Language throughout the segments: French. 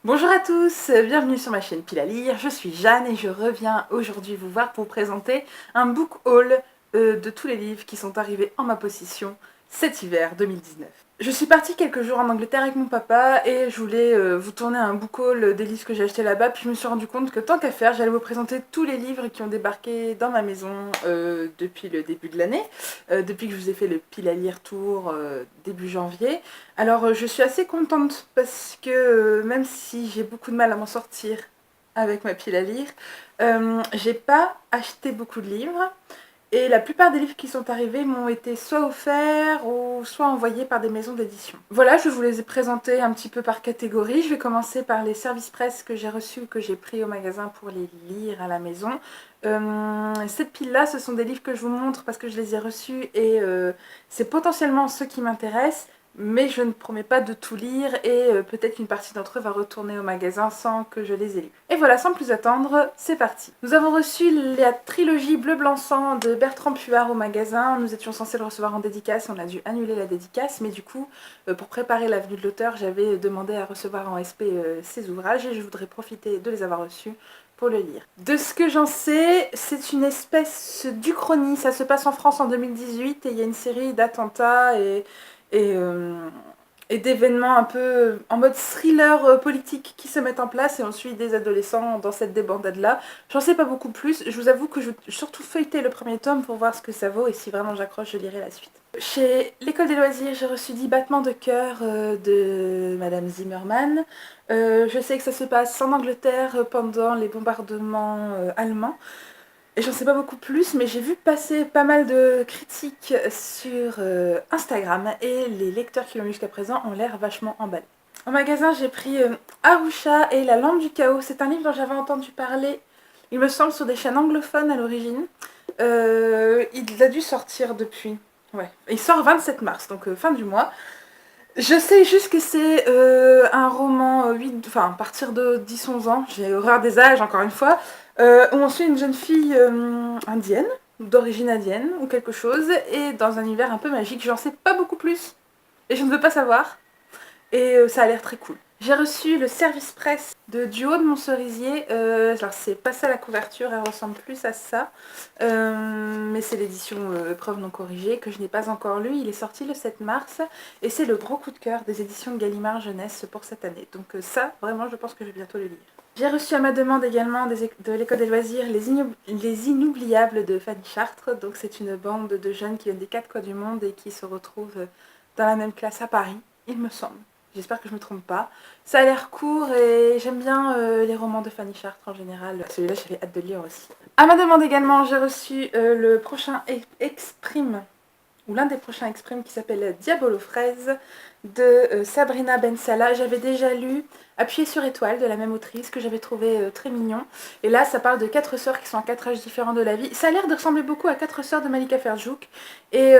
Bonjour à tous, bienvenue sur ma chaîne Pile à lire, je suis Jeanne et je reviens aujourd'hui vous voir pour vous présenter un book haul de tous les livres qui sont arrivés en ma possession cet hiver 2019. Je suis partie quelques jours en Angleterre avec mon papa et je voulais vous tourner un book haul des livres que j'ai achetés là-bas, puis je me suis rendu compte que tant qu'à faire, j'allais vous présenter tous les livres qui ont débarqué dans ma maison depuis le début de l'année, depuis que je vous ai fait le Pile à lire tour début janvier. Alors je suis assez contente parce que même si j'ai beaucoup de mal à m'en sortir avec ma pile à lire, j'ai pas acheté beaucoup de livres. Et la plupart des livres qui sont arrivés m'ont été soit offerts ou soit envoyés par des maisons d'édition. Voilà, je vous les ai présentés un petit peu par catégorie. Je vais commencer par les services presse que j'ai reçus ou que j'ai pris au magasin pour les lire à la maison. Cette pile-là, ce sont des livres que je vous montre parce que je les ai reçus et c'est potentiellement ceux qui m'intéressent. Mais je ne promets pas de tout lire et peut-être qu'une partie d'entre eux va retourner au magasin sans que je les ai lus. Et voilà, sans plus attendre, c'est parti. Nous avons reçu la trilogie Bleu Blanc Sang de Bertrand Puard au magasin. Nous étions censés le recevoir en dédicace, on a dû annuler la dédicace, mais du coup, pour préparer la venue de l'auteur, j'avais demandé à recevoir en SP ces ouvrages et je voudrais profiter de les avoir reçus pour le lire. De ce que j'en sais, c'est une espèce d'uchronie, ça se passe en France en 2018 et il y a une série d'attentats et, euh, et d'événements un peu en mode thriller politique qui se mettent en place et on suit des adolescents dans cette débandade-là. J'en sais pas beaucoup plus, je vous avoue que je vais surtout feuilleter le premier tome pour voir ce que ça vaut et si vraiment j'accroche, je lirai la suite. Chez l'École des loisirs, j'ai reçu 10 battements de cœur de Madame Zimmermann. Je sais que ça se passe en Angleterre pendant les bombardements allemands. Et j'en sais pas beaucoup plus, mais j'ai vu passer pas mal de critiques sur Instagram et les lecteurs qui l'ont lu jusqu'à présent ont l'air vachement emballés. Au magasin, j'ai pris Arusha et la lampe du chaos. C'est un livre dont j'avais entendu parler, il me semble, sur des chaînes anglophones à l'origine. Il a dû sortir depuis. Ouais. Il sort le 27 mars, donc fin du mois. Je sais juste que c'est un roman enfin, à partir de 10-11 ans, j'ai horreur des âges encore une fois, où on suit une jeune fille indienne, d'origine indienne ou quelque chose, et dans un univers un peu magique, j'en sais pas beaucoup plus, et je ne veux pas savoir, et ça a l'air très cool. J'ai reçu le service presse de Duo de Montcerisier. Alors c'est pas ça la couverture, elle ressemble plus à ça. Mais c'est l'édition Preuve non corrigée que je n'ai pas encore lu. Il est sorti le 7 mars et c'est le gros coup de cœur des éditions Gallimard Jeunesse pour cette année. Donc ça, vraiment, je pense que je vais bientôt le lire. J'ai reçu à ma demande également de l'École des loisirs les Inoubliables de Fanny Chartres. Donc c'est une bande de jeunes qui viennent des quatre coins du monde et qui se retrouvent dans la même classe à Paris, il me semble. J'espère que je me trompe pas. Ça a l'air court et j'aime bien les romans de Fanny Chartres en général. Celui-là, j'avais hâte de lire aussi. À ma demande également, j'ai reçu le prochain Exprime, ou l'un des prochains Exprime qui s'appelle Diabolo Fraise de Sabrina Ben Salah. J'avais déjà lu Appuyer sur étoile de la même autrice que j'avais trouvé très mignon. Et là, ça parle de quatre sœurs qui sont à quatre âges différents de la vie. Ça a l'air de ressembler beaucoup à Quatre sœurs de Malika Ferjouk. Et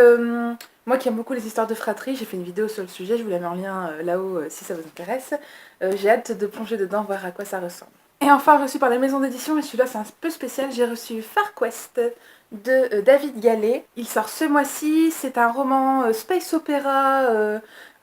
moi qui aime beaucoup les histoires de fratrie, j'ai fait une vidéo sur le sujet, je vous la mets en lien là-haut si ça vous intéresse. J'ai hâte de plonger dedans, voir à quoi ça ressemble. Et enfin, reçu par la maison d'édition, et celui-là c'est un peu spécial, j'ai reçu Far Quest de David Gallet. Il sort ce mois-ci, c'est un roman space opéra,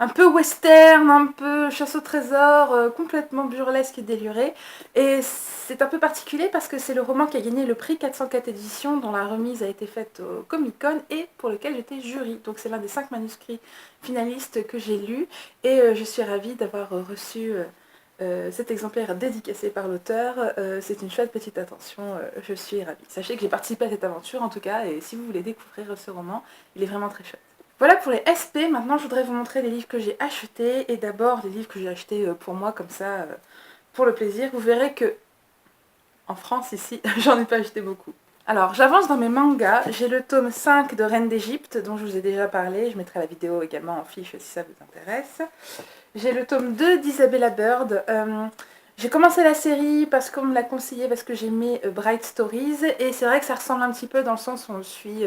un peu western, un peu chasse au trésor, complètement burlesque et déluré. Et c'est un peu particulier parce que c'est le roman qui a gagné le prix 404 éditions, dont la remise a été faite au Comic Con et pour lequel j'étais jury. Donc c'est l'un des 5 manuscrits finalistes que j'ai lus et je suis ravie d'avoir reçu cet exemplaire dédicacé par l'auteur. C'est une chouette petite attention, je suis ravie. Sachez que j'ai participé à cette aventure en tout cas, et si vous voulez découvrir ce roman, il est vraiment très chouette. Voilà pour les SP, maintenant je voudrais vous montrer les livres que j'ai achetés, et d'abord les livres que j'ai achetés pour moi comme ça, pour le plaisir. Vous verrez que en France ici, j'en ai pas acheté beaucoup. Alors j'avance dans mes mangas, j'ai le tome 5 de Reine d'Égypte dont je vous ai déjà parlé, je mettrai la vidéo également en fiche si ça vous intéresse. J'ai le tome 2 d'Isabella Bird. J'ai commencé la série parce qu'on me l'a conseillé, parce que j'aimais Bright Stories. Et c'est vrai que ça ressemble un petit peu dans le sens où on suit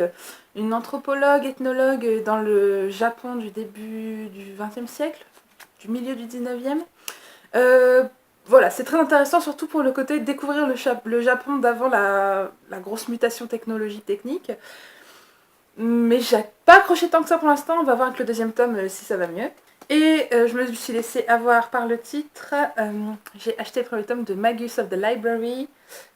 une anthropologue, ethnologue dans le Japon du début du XXe siècle, du milieu du XIXe. Voilà, c'est très intéressant, surtout pour le côté découvrir le Japon d'avant la grosse mutation technologique technique. Mais j'ai pas accroché tant que ça pour l'instant, on va voir avec le deuxième tome si ça va mieux. Et je me suis laissée avoir par le titre. J'ai acheté le premier tome de Magus of the Library.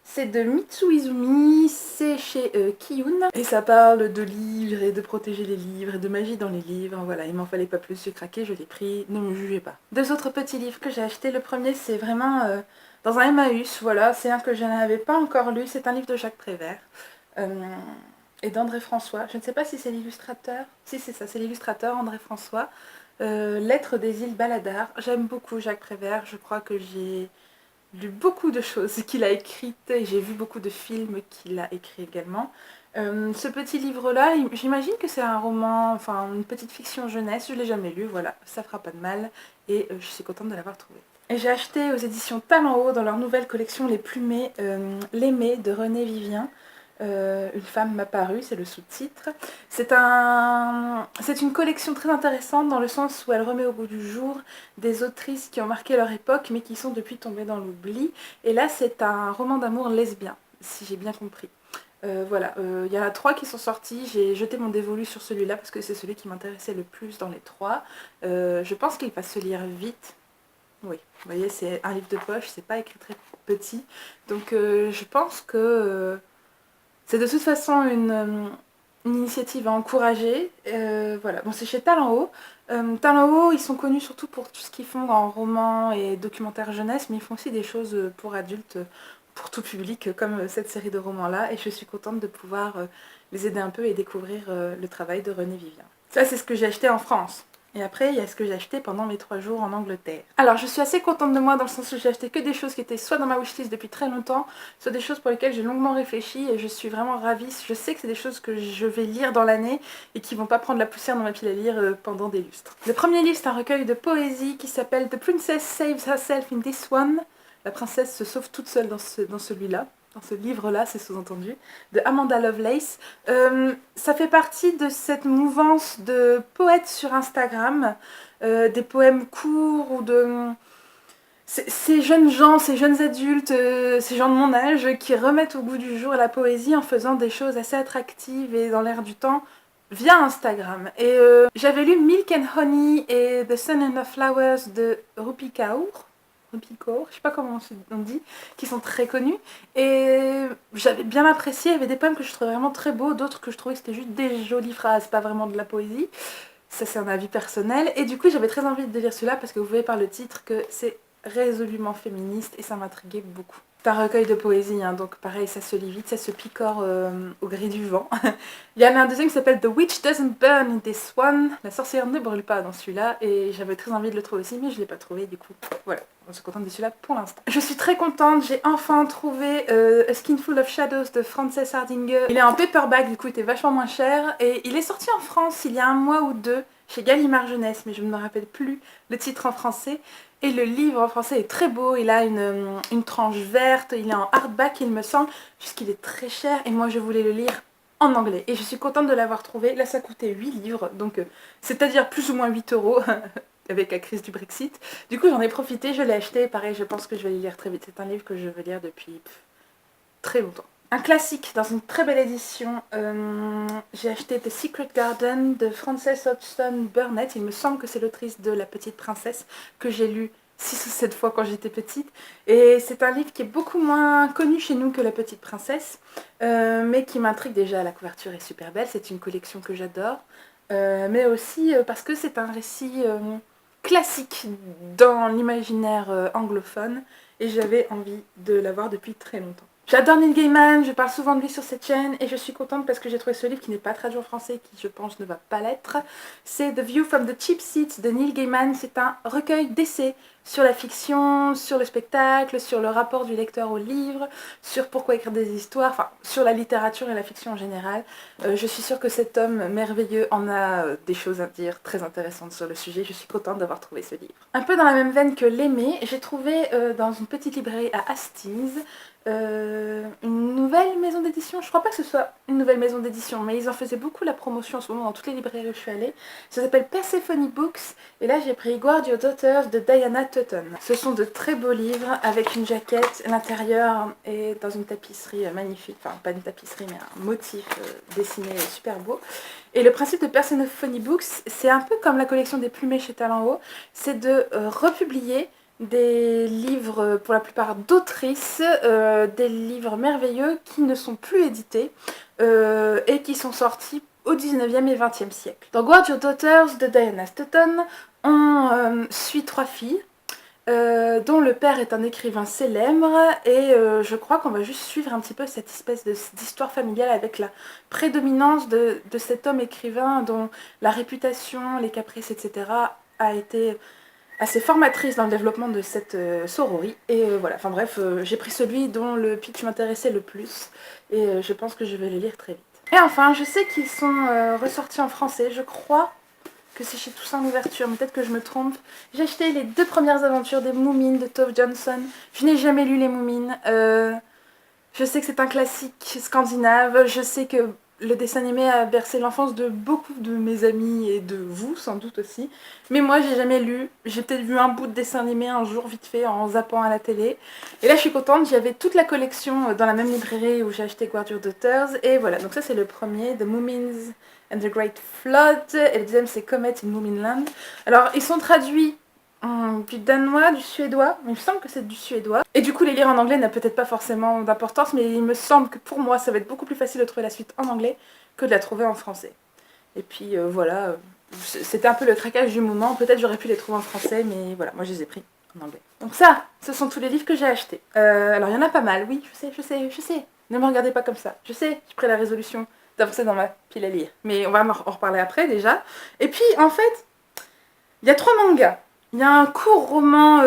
C'est de Mitsu Izumi, c'est chez Kiyun. Et ça parle de livres et de protéger les livres et de magie dans les livres. Voilà, il m'en fallait pas plus, j'ai craqué, je l'ai pris, ne me jugez pas. Deux autres petits livres que j'ai achetés. Le premier, c'est vraiment dans un Emmaüs, voilà, c'est un que je n'avais pas encore lu. C'est un livre de Jacques Prévert. Et d'André François. Je ne sais pas si c'est l'illustrateur. Si, c'est ça, c'est l'illustrateur André François. Lettres des îles Baladar. J'aime beaucoup Jacques Prévert. Je crois que j'ai lu beaucoup de choses qu'il a écrites et j'ai vu beaucoup de films qu'il a écrits également. Ce petit livre-là, j'imagine que c'est un roman, enfin une petite fiction jeunesse. Je ne l'ai jamais lu, voilà, ça fera pas de mal et je suis contente de l'avoir trouvé. Et j'ai acheté aux éditions Talent Haut dans leur nouvelle collection Les Plumées, L'Aimé de René Vivien. Une femme m'a paru, c'est le sous-titre. C'est une collection très intéressante dans le sens où elle remet au goût du jour des autrices qui ont marqué leur époque mais qui sont depuis tombées dans l'oubli. Et là c'est un roman d'amour lesbien, si j'ai bien compris. Voilà, il y en a 3 qui sont sortis, j'ai jeté mon dévolu sur celui-là parce que c'est celui qui m'intéressait le plus dans les 3. Je pense qu'il va se lire vite. Oui, vous voyez, c'est un livre de poche, c'est pas écrit très petit. Donc je pense que c'est de toute façon une initiative à encourager. Voilà. Bon, c'est chez Talent Haut. Talent Haut, ils sont connus surtout pour tout ce qu'ils font en romans et documentaires jeunesse, mais ils font aussi des choses pour adultes, pour tout public, comme cette série de romans-là. Et je suis contente de pouvoir les aider un peu et découvrir le travail de René Vivien. Ça, c'est ce que j'ai acheté en France. Et après, il y a ce que j'ai acheté pendant mes 3 jours en Angleterre. Alors, je suis assez contente de moi dans le sens où j'ai acheté que des choses qui étaient soit dans ma wishlist depuis très longtemps, soit des choses pour lesquelles j'ai longuement réfléchi et je suis vraiment ravie. Je sais que c'est des choses que je vais lire dans l'année et qui vont pas prendre la poussière dans ma pile à lire pendant des lustres. Le premier livre, c'est un recueil de poésie qui s'appelle The Princess Saves Herself in This One. La princesse se sauve toute seule dans celui-là. Dans ce livre-là, c'est sous-entendu, de Amanda Lovelace. Ça fait partie de cette mouvance de poètes sur Instagram, des poèmes courts ou de... Ces jeunes gens, ces jeunes adultes, ces gens de mon âge qui remettent au goût du jour la poésie en faisant des choses assez attractives et dans l'air du temps via Instagram. Et j'avais lu Milk and Honey et The Sun and the Flowers de Rupi Kaur, je sais pas comment on dit, qui sont très connus. Et j'avais bien apprécié, il y avait des poèmes que je trouvais vraiment très beaux, d'autres que je trouvais que c'était juste des jolies phrases, pas vraiment de la poésie. Ça c'est un avis personnel. Et du coup j'avais très envie de lire celui-là parce que vous voyez par le titre que c'est résolument féministe et ça m'intriguait beaucoup. C'est un recueil de poésie, hein, donc pareil, ça se lit vite, ça se picore au gré du vent. Il y en a un deuxième qui s'appelle The Witch Doesn't Burn in This One. La sorcière ne brûle pas dans celui-là, et j'avais très envie de le trouver aussi, mais je ne l'ai pas trouvé, du coup, voilà. On se contente de celui-là pour l'instant. Je suis très contente, j'ai enfin trouvé A Skin Full of Shadows de Frances Hardinger. Il est en paperback, du coup il était vachement moins cher, et il est sorti en France il y a 1 mois ou 2, chez Gallimard Jeunesse, mais je ne me rappelle plus le titre en français. Et le livre en français est très beau, il a une tranche verte, il est en hardback il me semble, juste qu'il est très cher, et moi je voulais le lire en anglais. Et je suis contente de l'avoir trouvé, là ça coûtait 8 livres, donc c'est-à-dire plus ou moins 8 euros. Avec la crise du Brexit. Du coup j'en ai profité, je l'ai acheté, pareil je pense que je vais le lire très vite. C'est un livre que je veux lire depuis très longtemps. Un classique dans une très belle édition, j'ai acheté The Secret Garden de Frances Hodgson Burnett. Il me semble que c'est l'autrice de La Petite Princesse que j'ai lu 6 ou 7 fois quand j'étais petite. Et c'est un livre qui est beaucoup moins connu chez nous que La Petite Princesse, mais qui m'intrigue déjà. La couverture est super belle, c'est une collection que j'adore. Mais aussi parce que c'est un récit classique dans l'imaginaire anglophone et j'avais envie de l'avoir depuis très longtemps. J'adore Neil Gaiman, je parle souvent de lui sur cette chaîne et je suis contente parce que j'ai trouvé ce livre qui n'est pas traduit en français, qui je pense ne va pas l'être. C'est The View from the Cheap Seats de Neil Gaiman. C'est un recueil d'essais sur la fiction, sur le spectacle, sur le rapport du lecteur au livre, sur pourquoi écrire des histoires, enfin sur la littérature et la fiction en général. Je suis sûre que cet homme merveilleux en a des choses à dire très intéressantes sur le sujet. Je suis contente d'avoir trouvé ce livre. Un peu dans la même veine que L'Aimé, j'ai trouvé dans une petite librairie à Hastings une nouvelle maison d'édition. Je crois pas que ce soit une nouvelle maison d'édition, mais ils en faisaient beaucoup la promotion en ce moment dans toutes les librairies où je suis allée. Ça s'appelle Persephone Books, et là j'ai pris Guard Your Daughters de Diana Tutton. Ce sont de très beaux livres avec une jaquette. L'intérieur est dans une tapisserie magnifique. Enfin, pas une tapisserie, mais un motif dessiné super beau. Et le principe de Persephone Books, c'est un peu comme la collection des Plumets chez Talent Haut. C'est de republier des livres, pour la plupart d'autrices, des livres merveilleux qui ne sont plus édités et qui sont sortis au 19e et 20e siècle. Dans Guard Your Daughters de Diana Stoughton, on suit 3 filles, dont le père est un écrivain célèbre, et je crois qu'on va juste suivre un petit peu cette espèce d'histoire familiale avec la prédominance de cet homme écrivain dont la réputation, les caprices, etc. a été assez formatrice dans le développement de cette sororie. Et voilà, enfin bref, j'ai pris celui dont le pitch m'intéressait le plus, et je pense que je vais le lire très vite. Et enfin, je sais qu'ils sont ressortis en français, je crois que c'est chez Toussaint l'Ouverture, mais peut-être que je me trompe. J'ai acheté les 2 premières aventures des Moomins de Tove Jansson. Je n'ai jamais lu les Moomins. Je sais que c'est un classique scandinave. Je sais que le dessin animé a bercé l'enfance de beaucoup de mes amis et de vous, sans doute aussi. Mais moi, j'ai jamais lu. J'ai peut-être vu un bout de dessin animé un jour vite fait en zappant à la télé. Et là, je suis contente. J'avais toute la collection dans la même librairie où j'ai acheté Guard Your Daughters. Et voilà, donc ça, c'est le premier, The Moomins and the Great Flood. Et le deuxième, c'est Comet in Moominland. Alors, ils sont traduits du danois, du suédois, mais il me semble que c'est du suédois. Et du coup, les lire en anglais n'a peut-être pas forcément d'importance, mais il me semble que pour moi, ça va être beaucoup plus facile de trouver la suite en anglais que de la trouver en français. Et puis voilà, c'était un peu le craquage du moment. Peut-être j'aurais pu les trouver en français, mais voilà, moi je les ai pris en anglais. Donc ça, ce sont tous les livres que j'ai achetés. Alors il y en a pas mal, oui, je sais. Ne me regardez pas comme ça. Je sais, j'ai pris la résolution d'avancer dans ma pile à lire. Mais on va en reparler après déjà. Et puis en fait, il y a 3 mangas. Il y a un court roman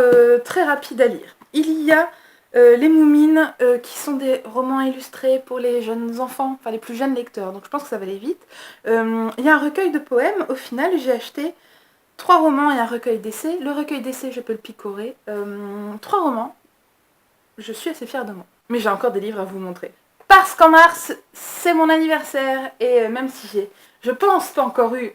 très rapide à lire. Il y a Les Moumines, qui sont des romans illustrés pour les jeunes enfants, enfin les plus jeunes lecteurs, donc je pense que ça va aller vite. Il y a un recueil de poèmes. Au final, j'ai acheté 3 romans et un recueil d'essais. Le recueil d'essais, je peux le picorer. 3 romans, je suis assez fière de moi. Mais j'ai encore des livres à vous montrer. Parce qu'en mars, c'est mon anniversaire, et même si je pense, pas encore eu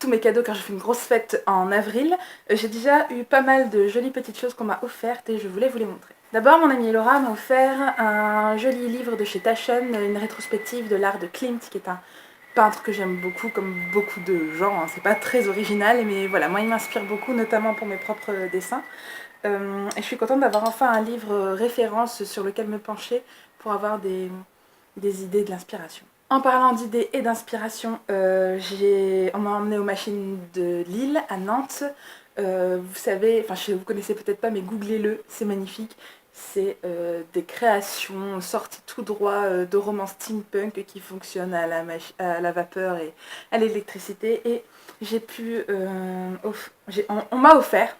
tous mes cadeaux car je fais une grosse fête en avril, j'ai déjà eu pas mal de jolies petites choses qu'on m'a offertes et je voulais vous les montrer. D'abord, mon amie Laura m'a offert un joli livre de chez Taschen, une rétrospective de l'art de Klimt, qui est un peintre que j'aime beaucoup, comme beaucoup de gens, hein. C'est pas très original, mais voilà, moi il m'inspire beaucoup, notamment pour mes propres dessins. Et je suis contente d'avoir enfin un livre référence sur lequel me pencher pour avoir des idées, de l'inspiration. En parlant d'idées et d'inspiration, on m'a emmené aux machines de Lille, à Nantes. Vous savez, enfin vous connaissez peut-être pas, mais googlez-le, c'est magnifique. C'est des créations sorties tout droit de romans steampunk qui fonctionnent à la vapeur et à l'électricité. Et j'ai pu... on m'a offert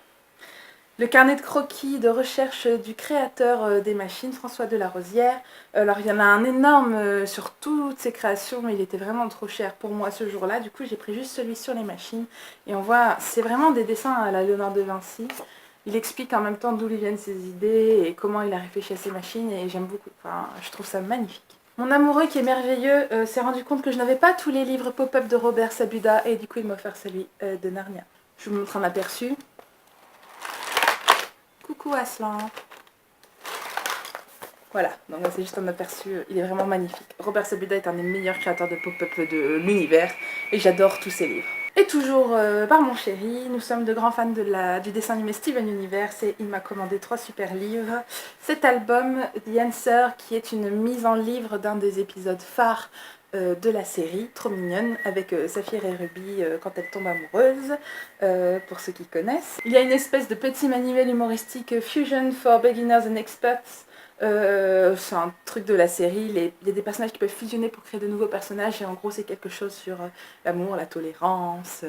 le carnet de croquis de recherche du créateur des machines, François Delarosière. Alors il y en a un énorme sur toutes ses créations, mais il était vraiment trop cher pour moi ce jour-là. Du coup j'ai pris juste celui sur les machines. Et on voit, c'est vraiment des dessins à la Léonard de Vinci. Il explique en même temps d'où lui viennent ses idées et comment il a réfléchi à ses machines. Et j'aime beaucoup, enfin, je trouve ça magnifique. Mon amoureux qui est merveilleux s'est rendu compte que je n'avais pas tous les livres pop-up de Robert Sabuda. Et du coup il m'a offert celui de Narnia. Je vous montre un aperçu. Coucou Aslan. Voilà, donc c'est juste un aperçu, il est vraiment magnifique. Robert Sabuda est un des meilleurs créateurs de pop-up de l'univers et j'adore tous ses livres. Et toujours par mon chéri, nous sommes de grands fans du dessin animé Steven Universe et il m'a commandé 3 super livres. Cet album, The Answer, qui est une mise en livre d'un des épisodes phares de la série, trop mignonne, avec Saphir et Ruby quand elles tombent amoureuses, pour ceux qui connaissent. Il y a une espèce de petit manuel humoristique Fusion for Beginners and Experts. C'est un truc de la série, il y a des personnages qui peuvent fusionner pour créer de nouveaux personnages et en gros c'est quelque chose sur l'amour, la tolérance,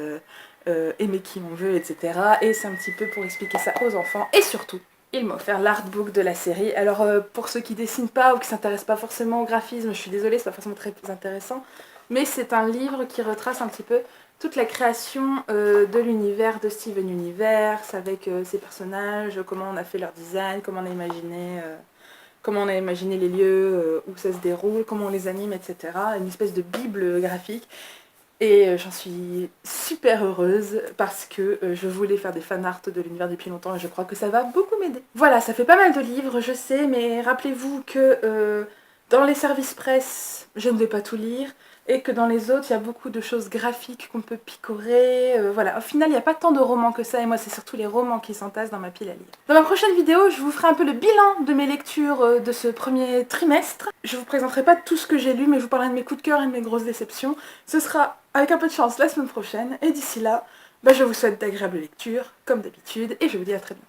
aimer qui on veut, etc. Et c'est un petit peu pour expliquer ça aux enfants et surtout il m'a offert l'artbook de la série. Alors pour ceux qui dessinent pas ou qui s'intéressent pas forcément au graphisme, je suis désolée, c'est pas forcément très intéressant, mais c'est un livre qui retrace un petit peu toute la création de l'univers de Steven Universe, avec ses personnages, comment on a fait leur design, comment on a imaginé les lieux où ça se déroule, comment on les anime, etc. Une espèce de bible graphique. Et j'en suis super heureuse parce que je voulais faire des fanarts de l'univers depuis longtemps et je crois que ça va beaucoup m'aider. Voilà, ça fait pas mal de livres, je sais, mais rappelez-vous que dans les services presse, je ne vais pas tout lire, et que dans les autres, il y a beaucoup de choses graphiques qu'on peut picorer. Voilà, au final, il n'y a pas tant de romans que ça, et moi, c'est surtout les romans qui s'entassent dans ma pile à lire. Dans ma prochaine vidéo, je vous ferai un peu le bilan de mes lectures de ce premier trimestre. Je vous présenterai pas tout ce que j'ai lu, mais je vous parlerai de mes coups de cœur et de mes grosses déceptions. Ce sera, avec un peu de chance, la semaine prochaine, et d'ici là, je vous souhaite d'agréables lectures, comme d'habitude, et je vous dis à très bientôt.